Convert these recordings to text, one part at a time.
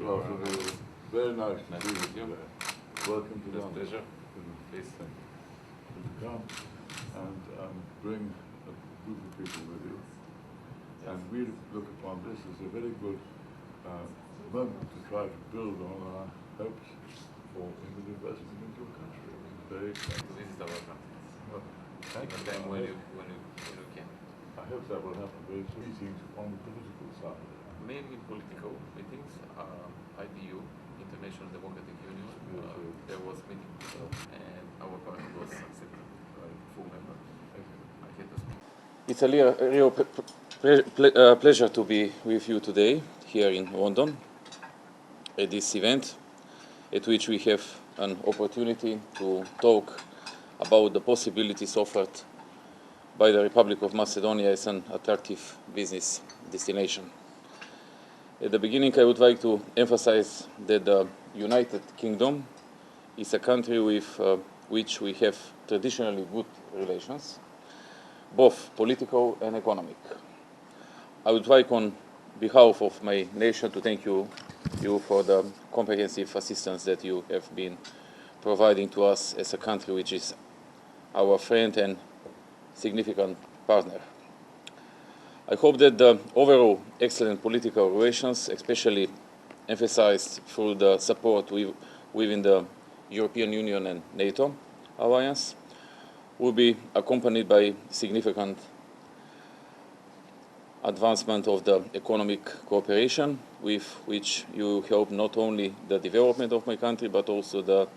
Good afternoon. Very nice to be with you. Welcome to London. Pleasure. Please, thank you. Come and bring a group of people with you. And we look upon this as a very good moment to try to build on our hopes for inward investment into a country. Very exciting. This is our country. Well, thank you. Time when you can. I hope that will happen very soon. Meetings on the political side. Mainly political meetings, IDU, International Democratic Union, there was meeting and our party was accepted full member. I had to speak. It's a real pleasure to be with you today here in London at this event at which we have an opportunity to talk about the possibilities offered by the Republic of Macedonia as an attractive business destination. At the beginning, I would like to emphasize that the United Kingdom is a country with which we have traditionally good relations, both political and economic. I would like, on behalf of my nation, to thank you for the comprehensive assistance that you have been providing to us as a country which is our friend and significant partner. I hope that the overall excellent political relations, especially emphasized through the support within the European Union and NATO alliance, will be accompanied by significant advancement of the economic cooperation, with which you help not only the development of my country, but also the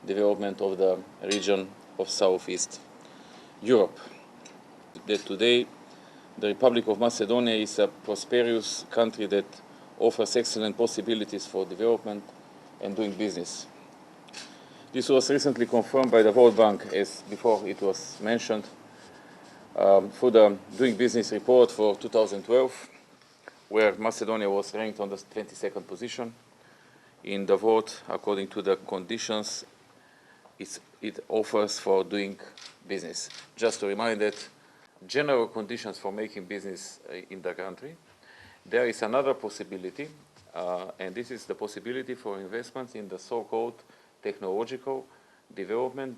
development of the region of Southeast Europe. That today the Republic of Macedonia is a prosperous country that offers excellent possibilities for development and doing business. This was recently confirmed by the World Bank, as before it was mentioned, for the Doing Business report for 2012, where Macedonia was ranked on the 22nd position in the world according to the conditions it offers for doing business. Just to remind that general conditions for making business in the country, there is another possibility, and this is the possibility for investments in the so-called technological development,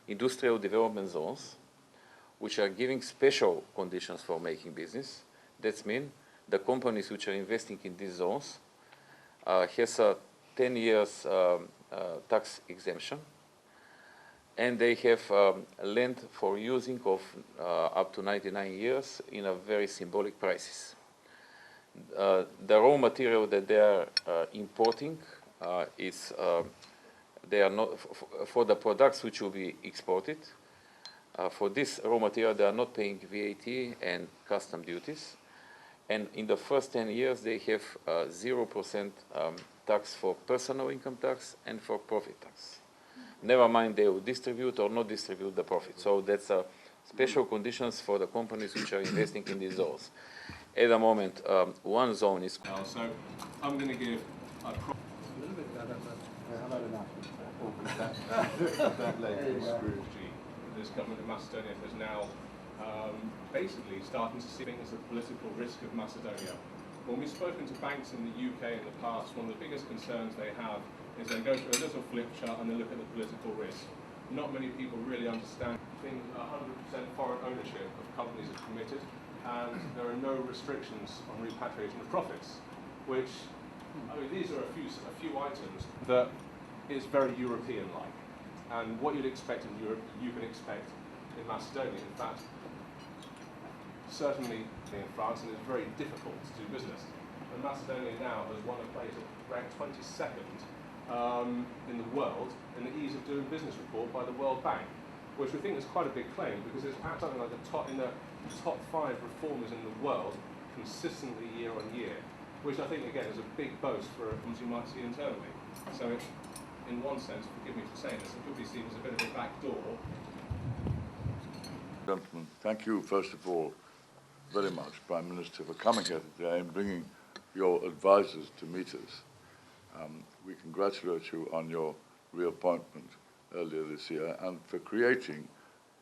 industrial development zones, which are giving special conditions for making business. That means the companies which are investing in these zones has a 10 years tax exemption, and they have land for using of up to 99 years in a very symbolic prices. The raw material that they are importing is they are not for the products which will be exported. For this raw material, they are not paying VAT and custom duties, and in the first 10 years they have 0% tax for personal income tax and for profit tax. Never mind they will distribute or not distribute the profit. So that's special conditions for the companies which are investing in these zones. At the moment, one zone is... So I'm going to give a... This government of Macedonia is now basically starting to see things as a political risk of Macedonia. When we've spoken to banks in the UK in the past, one of the biggest concerns they have is they go through a little flip chart and they look at the political risk. Not many people really understand. 100% foreign ownership of companies is permitted, and there are no restrictions on repatriation of profits, which, I mean, these are a few items that is very European-like. And what you'd expect in Europe, you can expect in Macedonia. In fact, certainly in France, and it's very difficult to do business. And Macedonia now has won a place ranked 22nd in the world in the ease of doing business report by the World Bank, which we think is quite a big claim, because it's perhaps something like the top 5 reformers in the world consistently year on year, which I think again is a big boast for as you might see internally. So in one sense, forgive me for saying this, it could be seen as a bit of a backdoor. Gentlemen, thank you first of all very much, Prime Minister, for coming here today and bringing your advisors to meet us. We congratulate you on your reappointment earlier this year and for creating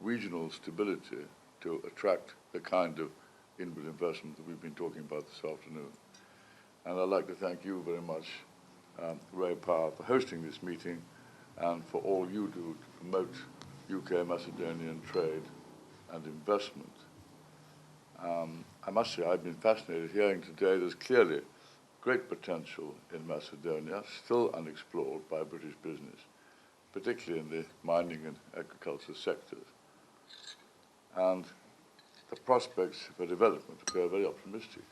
regional stability to attract the kind of inward investment that we've been talking about this afternoon. And I'd like to thank you very much, Ray Power, for hosting this meeting and for all you do to promote UK-Macedonian trade and investment. I must say I've been fascinated hearing today there's clearly great potential in Macedonia, still unexplored by British business, particularly in the mining and agriculture sectors. And the prospects for development appear very optimistic.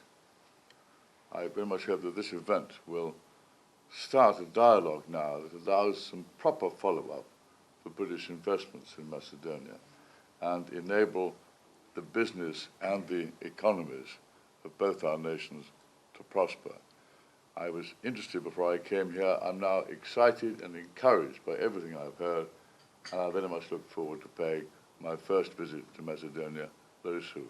I very much hope that this event will start a dialogue now that allows some proper follow-up for British investments in Macedonia and enable the business and the economies of both our nations to prosper. I was interested before I came here. I'm now excited and encouraged by everything I've heard, and I very much look forward to paying my first visit to Macedonia very soon.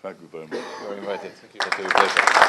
Thank you very much. You're invited. Thank you. It was a pleasure.